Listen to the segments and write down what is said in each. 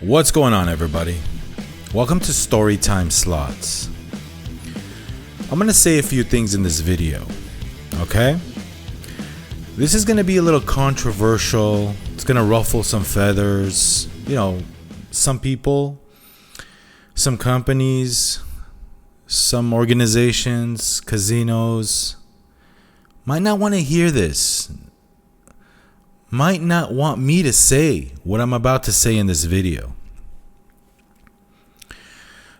What's going on, everybody? Welcome to Storytime Slots. I'm going to say a few things in this video, okay? This is going to be a little controversial. It's going to ruffle some feathers. You know, some people, some companies, some organizations, casinos might not want to hear this. Might not want me to say what I'm about to say in this video.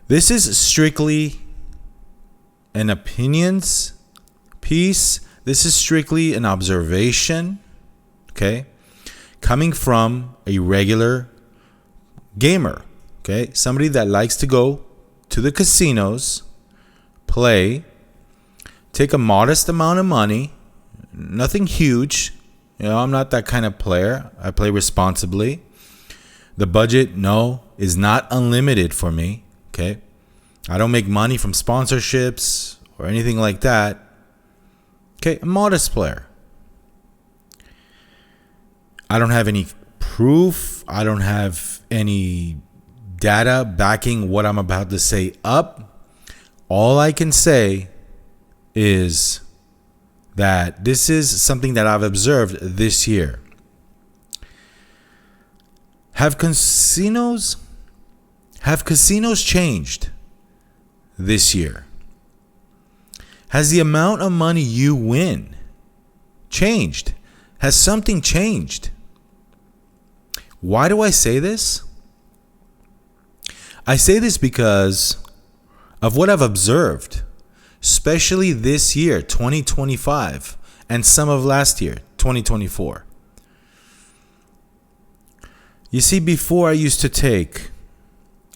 This is strictly an opinions piece. This is strictly an observation, okay? Coming from a regular gamer, okay? Somebody that likes to go to the casinos, play, take a modest amount of money, nothing huge. You know, I'm not that kind of player. I play responsibly. The budget, is not unlimited for me, okay? I don't make money from sponsorships or anything like that. Okay, a modest player. I don't have any proof. I don't have any data backing what I'm about to say up. All I can say is that this is something that I've observed this year. Have casinos changed this year? Has the amount of money you win changed? Has something changed? Why do I say this? I say this because of what I've observed, especially this year, 2025, and some of last year, 2024. You see, before I used to take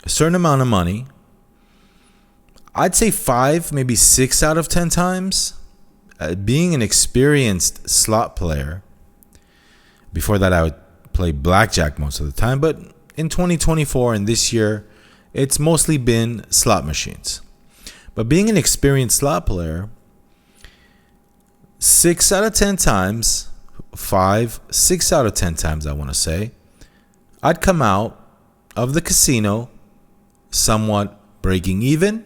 a certain amount of money, I'd say 5, maybe 6 out of 10 times. Being an experienced slot player, before that I would play blackjack most of the time, but in 2024 and this year, it's mostly been slot machines. But being an experienced slot player, 6 out of 10 times, 6 out of 10 times I want to say, I'd come out of the casino somewhat breaking even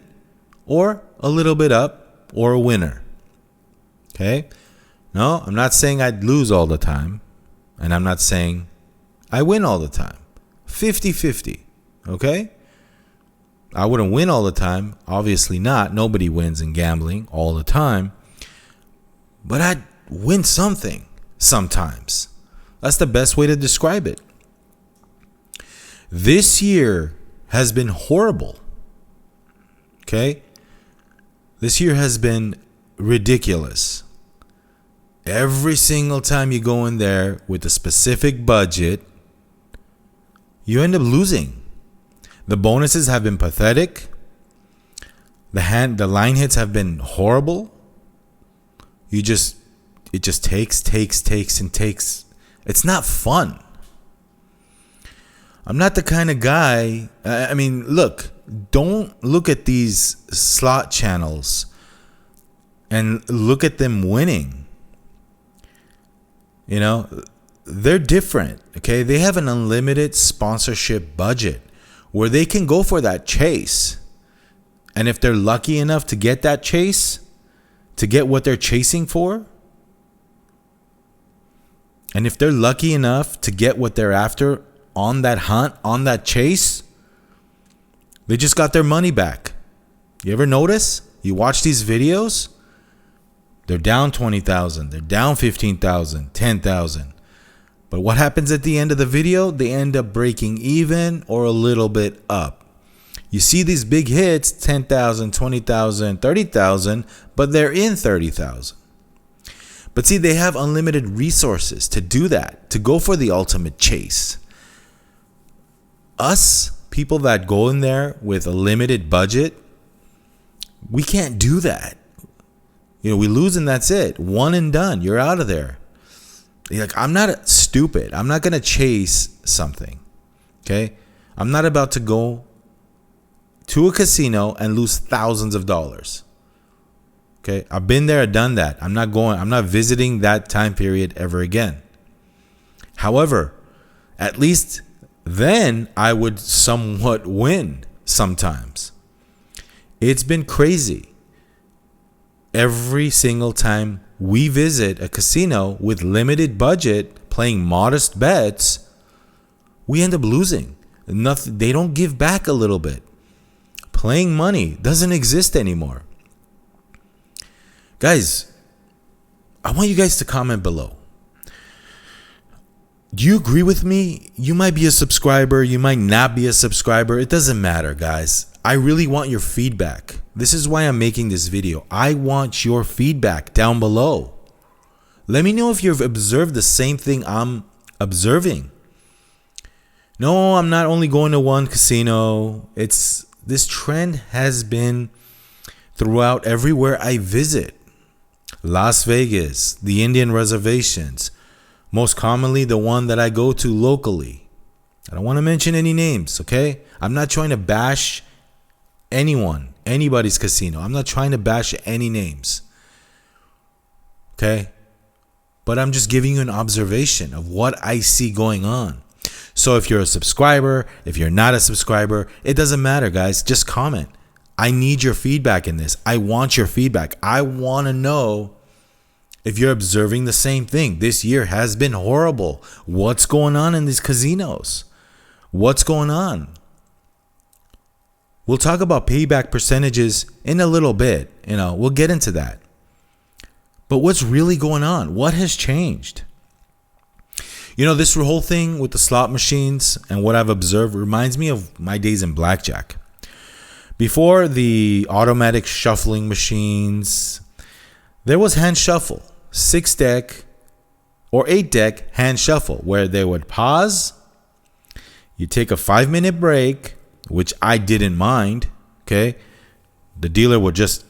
or a little bit up or a winner. Okay? No, I'm not saying I'd lose all the time, and I'm not saying I win all the time. 50-50. Okay? I wouldn't win all the time. Obviously not. Nobody wins in gambling all the time. But I'd win something sometimes. That's the best way to describe it. This year has been horrible. Okay? This year has been ridiculous. Every single time you go in there with a specific budget, you end up losing. The bonuses have been pathetic. The line hits have been horrible. It just takes and takes. It's not fun. I'm not the kind of guy. I mean, look, don't look at these slot channels and look at them winning. You know, they're different. Okay, they have an unlimited sponsorship budget where they can go for that chase. And if they're lucky enough to get that chase, to get what they're chasing for, and if they're lucky enough to get what they're after on that hunt, on that chase, they just got their money back. You ever notice? You watch these videos, they're down 20,000, they're down 15,000, 10,000. But what happens at the end of the video? They end up breaking even or a little bit up. You see these big hits, 10,000, 20,000, 30,000, but they're in 30,000. But see, they have unlimited resources to do that, to go for the ultimate chase. Us, people that go in there with a limited budget, we can't do that. You know, we lose and that's it. One and done. You're out of there. Like, I'm not stupid. I'm not going to chase something. Okay? I'm not about to go to a casino and lose thousands of dollars. Okay? I've been there, done that. I'm not visiting that time period ever again. However, at least then I would somewhat win sometimes. It's been crazy. Every single time we visit a casino with limited budget, playing modest bets, we end up losing. Nothing, they don't give back a little bit. Playing money doesn't exist anymore. Guys, I want you guys to comment below. Do you agree with me? You might be a subscriber, you might not be a subscriber. It doesn't matter, guys. I really want your feedback. This is why I'm making this video. I want your feedback down below. Let me know if you've observed the same thing I'm observing. No, I'm not only going to one casino. This trend has been throughout everywhere I visit. Las Vegas, the Indian reservations, most commonly the one that I go to locally. I don't want to mention any names, okay? I'm not trying to bash anybody's casino. I'm not trying to bash any names, okay? But I'm just giving you an observation of what I see going on. So if you're a subscriber, if you're not a subscriber, it doesn't matter, guys. Just comment. I need your feedback in this. I want your feedback. I want to know if you're observing the same thing. This year has been horrible. What's going on in these casinos? What's going on? We'll talk about payback percentages in a little bit. We'll get into that. But what's really going on? What has changed? This whole thing with the slot machines and what I've observed reminds me of my days in blackjack. Before the automatic shuffling machines, there was hand shuffle, 6-deck or 8-deck hand shuffle, where they would pause, you take a 5-minute break, which I didn't mind, okay? The dealer would just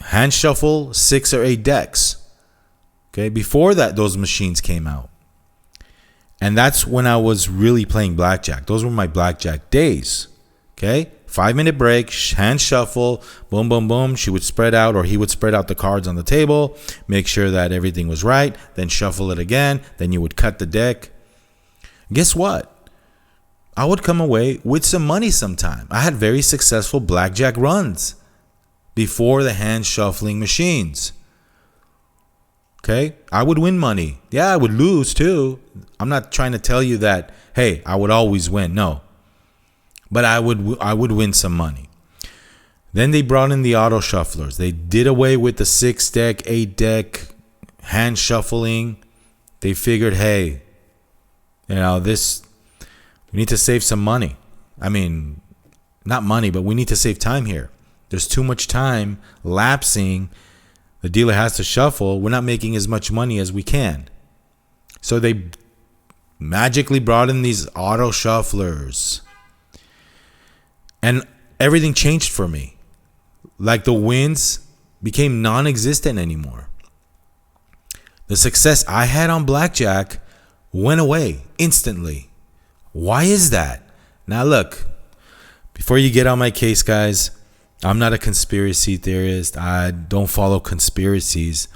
hand shuffle 6 or 8 decks, okay? Before that, those machines came out. And that's when I was really playing blackjack. Those were my blackjack days. Okay? 5-minute break, hand shuffle, boom, boom, boom. She would spread out, or he would spread out the cards on the table, make sure that everything was right, then shuffle it again. Then you would cut the deck. Guess what? I would come away with some money sometime. I had very successful blackjack runs before the hand shuffling machines. Okay, I would win money. Yeah, I would lose too. I'm not trying to tell you that, hey, I would always win. No. But I would win some money. Then they brought in the auto shufflers. They did away with the 6-deck, 8-deck hand shuffling. They figured, hey, we need to save some money. I mean, not money, but we need to save time here. There's too much time lapsing. The dealer has to shuffle. We're not making as much money as we can. So they magically brought in these auto shufflers. And everything changed for me. Like the wins became non-existent anymore. The success I had on blackjack went away instantly. Why is that? Now look, before you get on my case, guys, I'm not a conspiracy theorist. I don't follow conspiracies.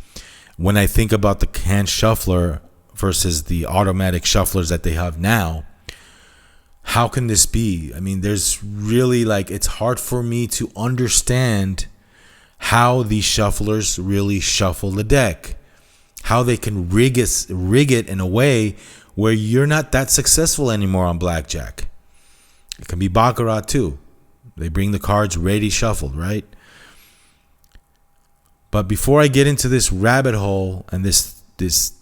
When I think about the hand shuffler versus the automatic shufflers that they have now, how can this be? I mean, there's really it's hard for me to understand how these shufflers really shuffle the deck. How they can rig it in a way where you're not that successful anymore on blackjack. It can be baccarat too. They bring the cards ready shuffled, right? But before I get into this rabbit hole and this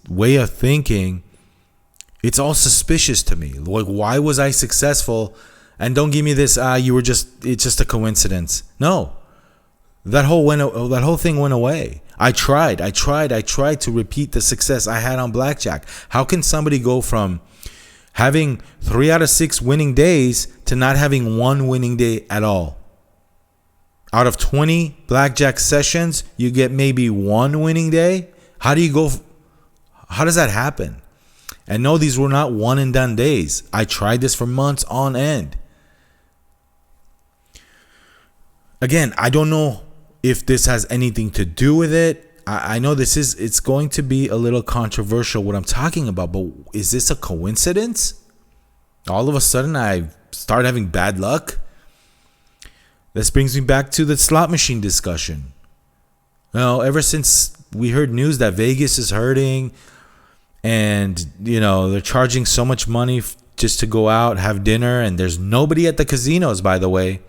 way of thinking, it's all suspicious to me. Like, why was I successful? And don't give me this, it's just a coincidence. No. That whole thing went away. I tried to repeat the success I had on blackjack. How can somebody go from having 3 out of 6 winning days to not having one winning day at all? Out of 20 blackjack sessions, you get maybe one winning day? How does that happen? And no, these were not one and done days. I tried this for months on end. Again, I don't know if this has anything to do with it. I know it's going to be a little controversial what I'm talking about, but is this a coincidence? all of a sudden I start having bad luck. This brings me back to the slot machine discussion. Ever since we heard news that Vegas is hurting and, they're charging so much money just to go out, have dinner, and there's nobody at the casinos, by the way.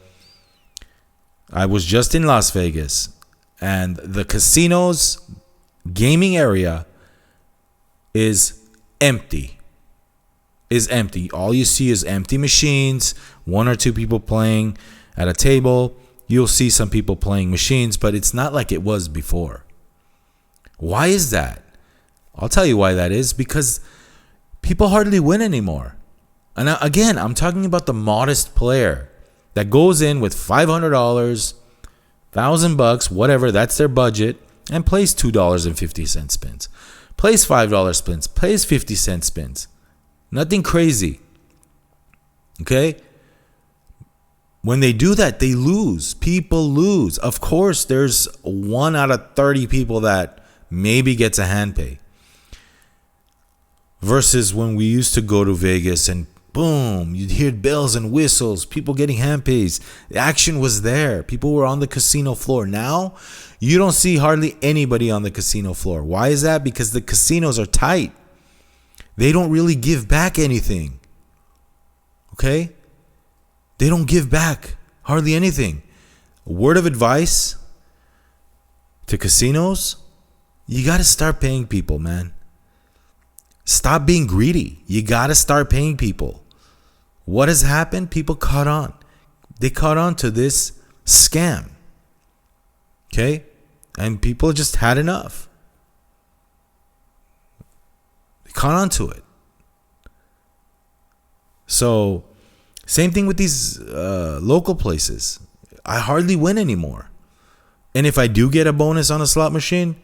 I was just in Las Vegas, and the casino's gaming area is empty. All you see is empty machines, one or two people playing at a table. You'll see some people playing machines, but it's not like it was before. Why is that? I'll tell you why that is. Because people hardly win anymore. And again, I'm talking about the modest player that goes in with $500, $1,000, whatever, that's their budget, and plays $2.50 spins, plays $5 spins, plays 50-cent spins. Nothing crazy. Okay? When they do that, they lose. People lose. Of course, there's 1 out of 30 people that maybe gets a hand pay. Versus when we used to go to Vegas and boom, you'd hear bells and whistles, people getting hand pays. The action was there. People were on the casino floor. Now, you don't see hardly anybody on the casino floor. Why is that? Because the casinos are tight. They don't really give back anything. Okay? They don't give back hardly anything. A word of advice to casinos, you got to start paying people, man. Stop being greedy. You got to start paying people. What has happened? People caught on. They caught on to this scam. Okay? And people just had enough. They caught on to it. So, same thing with these local places. I hardly win anymore. And if I do get a bonus on a slot machine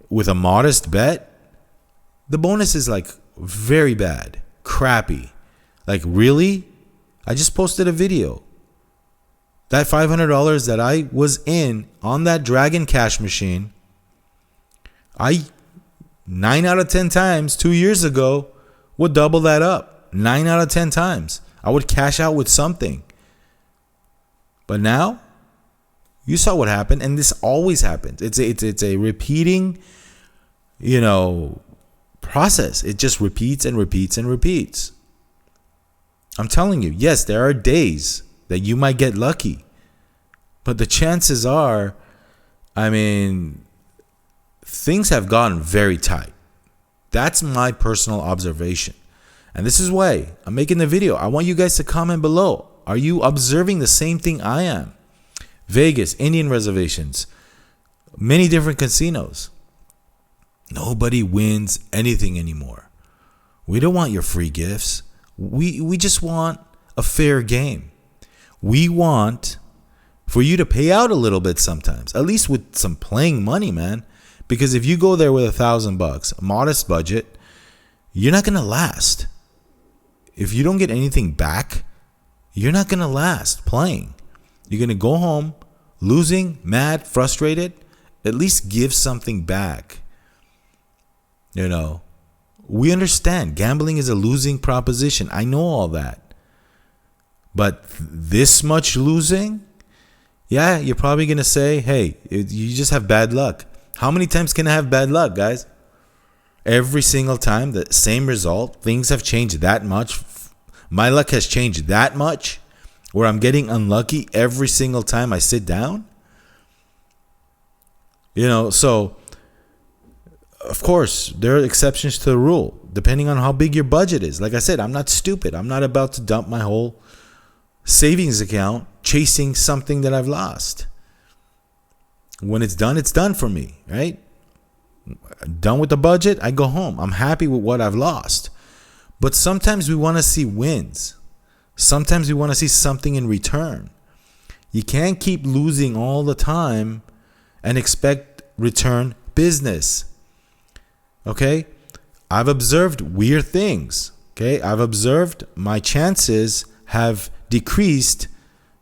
with a modest bet, the bonus is like very bad, crappy. Like, really? I just posted a video. That $500 that I was in on that Dragon Cash machine, 9 out of 10 times 2 years ago would double that up. 9 out of 10 times. I would cash out with something. But now, you saw what happened, and this always happens. It's a repeating, process. It just repeats and repeats and repeats. I'm telling you, yes, there are days that you might get lucky, but the chances are, things have gotten very tight. That's my personal observation. And this is why I'm making the video. I want you guys to comment below. Are you observing the same thing I am? Vegas, Indian reservations, many different casinos. Nobody wins anything anymore. We don't want your free gifts. We just want a fair game. We want for you to pay out a little bit sometimes, at least with some playing money, man. Because if you go there with $1,000, a modest budget, you're not going to last. If you don't get anything back, you're not going to last playing. You're going to go home losing, mad, frustrated. At least give something back. We understand gambling is a losing proposition. I know all that. But this much losing, yeah, you're probably going to say, hey, you just have bad luck. How many times can I have bad luck, guys? Every single time, the same result. Things have changed that much. My luck has changed that much where I'm getting unlucky every single time I sit down. So of course, there are exceptions to the rule, depending on how big your budget is. Like I said, I'm not stupid. I'm not about to dump my whole savings account chasing something that I've lost. When it's done for me, right? Done with the budget, I go home. I'm happy with what I've lost. But sometimes we want to see wins. Sometimes we want to see something in return. You can't keep losing all the time and expect return business. Okay? I've observed weird things. Okay? I've observed my chances have decreased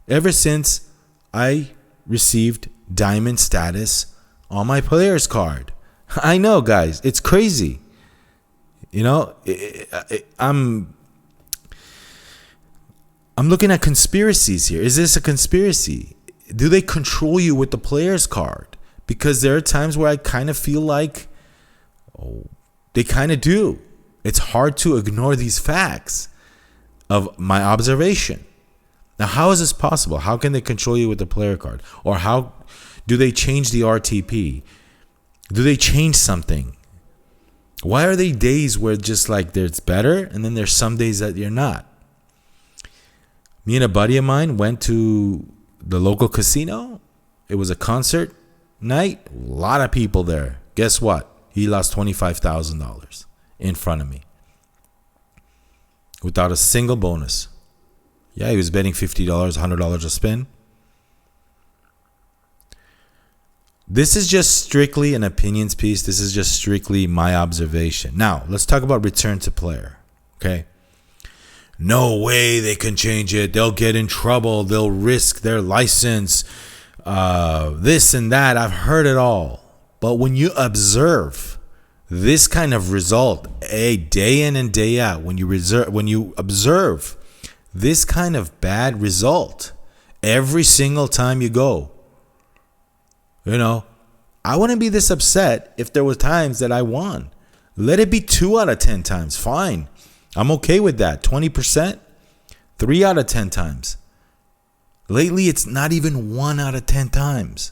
ever since I received diamond status on my player's card. I know, guys, it's crazy. I'm looking at conspiracies here. Is this a conspiracy? Do they control you with the player's card? Because there are times where I kind of feel like they kind of do. It's hard to ignore these facts of my observation. Now, how is this possible? How can they control you with the player card? Or how do they change the RTP? Do they change something? Why are there days where just like it's better and then there's some days that you're not? Me and a buddy of mine went to the local casino. It was a concert night. A lot of people there. Guess what? He lost $25,000 in front of me without a single bonus. Yeah, he was betting $50, $100 a spin. This is just strictly an opinions piece. This is just strictly my observation. Now, let's talk about return to player. Okay? No way they can change it. They'll get in trouble. They'll risk their license. This and that. I've heard it all. But when you observe this kind of result, day in and day out, when you observe this kind of bad result every single time you go, I wouldn't be this upset if there were times that I won. Let it be 2 out of 10 times. Fine. I'm okay with that. 20%, 3 out of 10 times. Lately, it's not even 1 out of 10 times.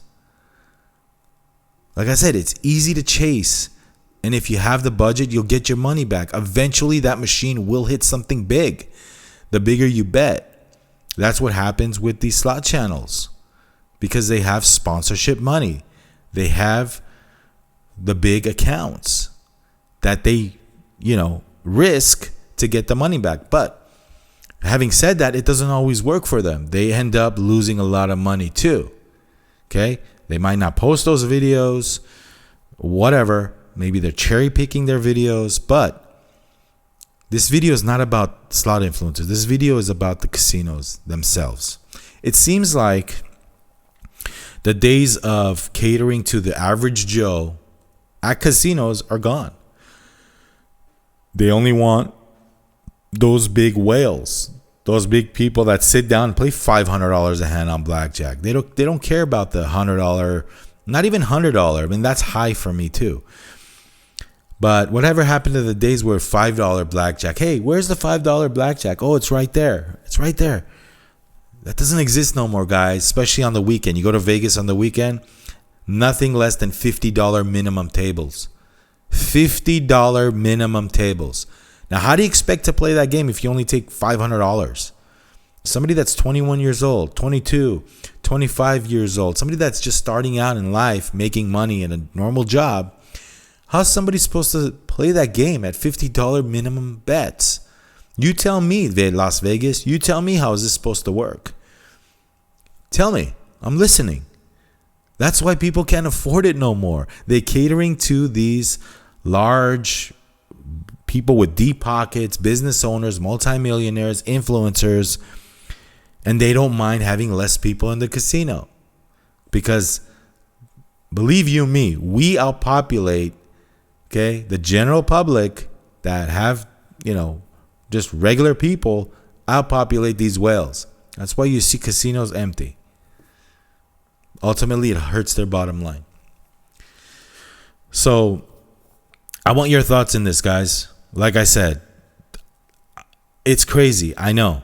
Like I said, it's easy to chase. And if you have the budget, you'll get your money back. Eventually, that machine will hit something big. The bigger you bet. That's what happens with these slot channels. Because they have sponsorship money. They have the big accounts that they, risk to get the money back. But having said that, it doesn't always work for them. They end up losing a lot of money too. Okay? They might not post those videos, whatever. Maybe they're cherry picking their videos, but this video is not about slot influencers. This video is about the casinos themselves. It seems like the days of catering to the average Joe at casinos are gone. They only want those big whales, those big people that sit down and play $500 a hand on blackjack. They don't care about the $100, not even $100. I mean, that's high for me too. But whatever happened to the days where $5 blackjack? Hey, where's the $5 blackjack? Oh, it's right there. It's right there. That doesn't exist no more, guys, especially on the weekend. You go to Vegas on the weekend, nothing less than $50 minimum tables. $50 minimum tables. Now, how do you expect to play that game if you only take $500? Somebody that's 21 years old, 22, 25 years old, somebody that's just starting out in life, making money in a normal job, how's somebody supposed to play that game at $50 minimum bets? You tell me, Las Vegas. You tell me, how is this supposed to work? Tell me. I'm listening. That's why people can't afford it no more. They're catering to these large people with deep pockets, business owners, multimillionaires, influencers, and they don't mind having less people in the casino. Because, believe you me, we outpopulate, the general public that have, just regular people outpopulate these whales. That's why you see casinos empty. Ultimately, it hurts their bottom line. So, I want your thoughts in this, guys. Like I said, it's crazy. I know,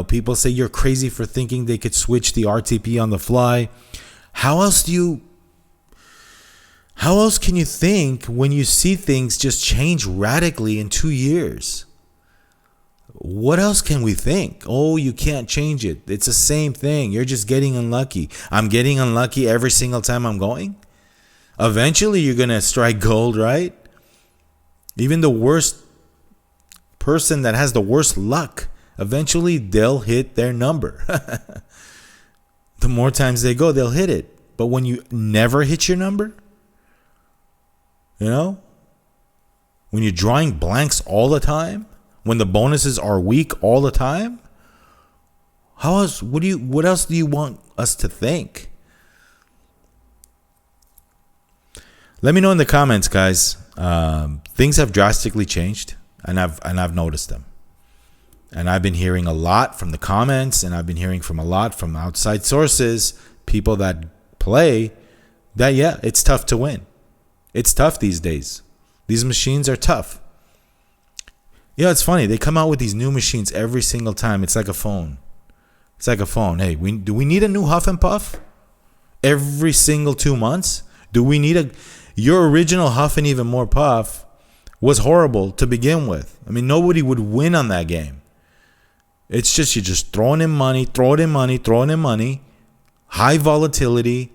people say you're crazy for thinking they could switch the RTP on the fly. How else can you think when you see things just change radically in 2 years? What else can we think? Oh, you can't change it. It's the same thing. You're just getting unlucky. I'm getting unlucky every single time I'm going. Eventually, you're going to strike gold, right? Even the worst person that has the worst luck, eventually they'll hit their number. The more times they go, they'll hit it. But when you never hit your number, when you're drawing blanks all the time, when the bonuses are weak all the time, what else do you want us to think? Let me know in the comments, guys. Things have drastically changed, and I've noticed them. And I've been hearing a lot from the comments, and I've been hearing from a lot from outside sources, people that play, that yeah, it's tough to win. It's tough these days. These machines are tough. Yeah, it's funny. They come out with these new machines every single time. It's like a phone. It's like a phone. Hey, do we need a new Huff and Puff every single 2 months? Do we need your original Huff and Even More Puff was horrible to begin with. I mean, nobody would win on that game. It's just, you're just throwing in money, high volatility.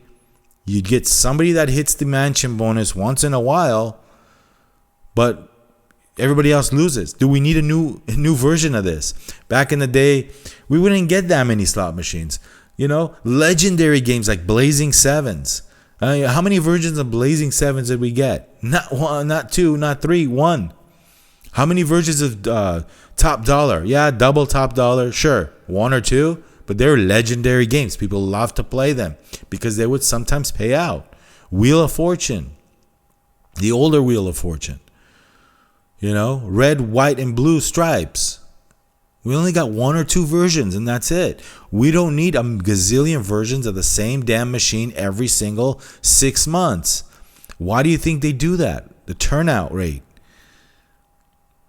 You get somebody that hits the mansion bonus once in a while, but everybody else loses. Do we need a new version of this? Back in the day, we wouldn't get that many slot machines. You know, legendary games like Blazing Sevens. How many versions of Blazing Sevens did we get? Not one, not two, not three, one. How many versions of Top Dollar? Yeah, double Top Dollar, sure, one or two, but they're legendary games. People love to play them because they would sometimes pay out. Wheel of Fortune, the older Wheel of Fortune. You know, red, white, and blue stripes. We only got one or two versions, and that's it. We don't need a gazillion versions of the same damn machine every single 6 months. Why do you think they do that? The turnout rate.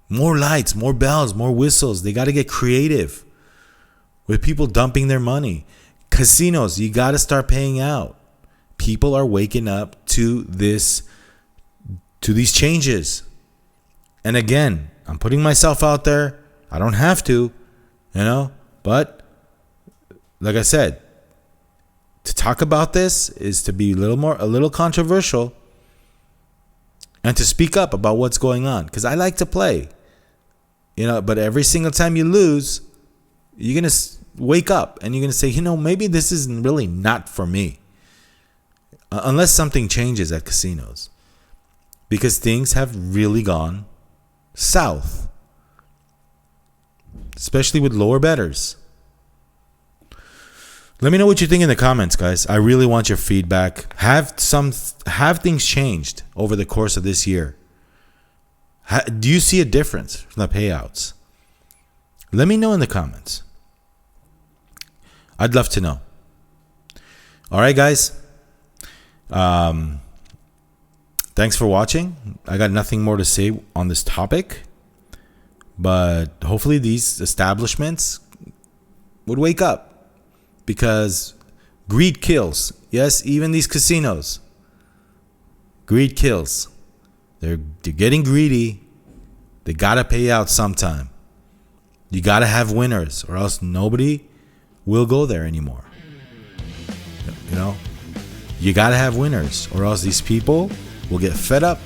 More lights, more bells, more whistles. They got to get creative with people dumping their money. Casinos, you got to start paying out. People are waking up to these changes. And again, I'm putting myself out there. I don't have to, but like I said, to talk about this is to be a little controversial and to speak up about what's going on, because I like to play, but every single time you lose, you're going to wake up and you're going to say, maybe this is really not for me, unless something changes at casinos, because things have really gone south. Especially with lower bettors. Let me know what you think in the comments, guys. I really want your feedback. Have things changed over the course of this year? Do you see a difference from the payouts? Let me know in the comments. I'd love to know. All right, guys. Thanks for watching. I got nothing more to say on this topic. But hopefully these establishments would wake up, because greed kills. Yes, even these casinos. Greed kills. They're getting greedy. They got to pay out sometime. You got to have winners, or else nobody will go there anymore. You got to have winners, or else these people will get fed up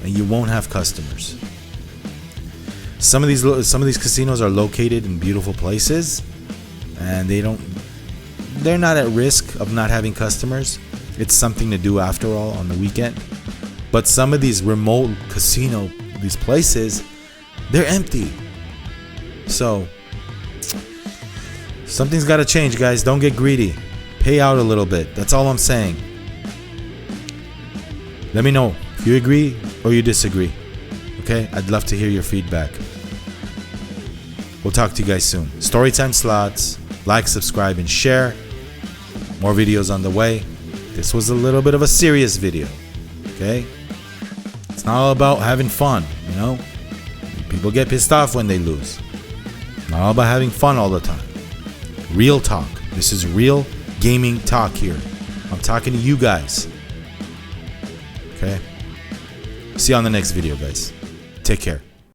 and you won't have customers. Some of these casinos are located in beautiful places, and they're not at risk of not having customers. It's something to do after all on the weekend. But some of these remote these places, they're empty. So something's got to change, guys. Don't get greedy. Pay out a little bit. That's all I'm saying. Let me know if you agree or you disagree. Okay? I'd love to hear your feedback. We'll talk to you guys soon. Storytime Slots. Like, subscribe, and share. More videos on the way. This was a little bit of a serious video. Okay? It's not all about having fun, People get pissed off when they lose. Not all about having fun all the time. Real talk. This is real gaming talk here. I'm talking to you guys. Okay? See you on the next video, guys. Take care.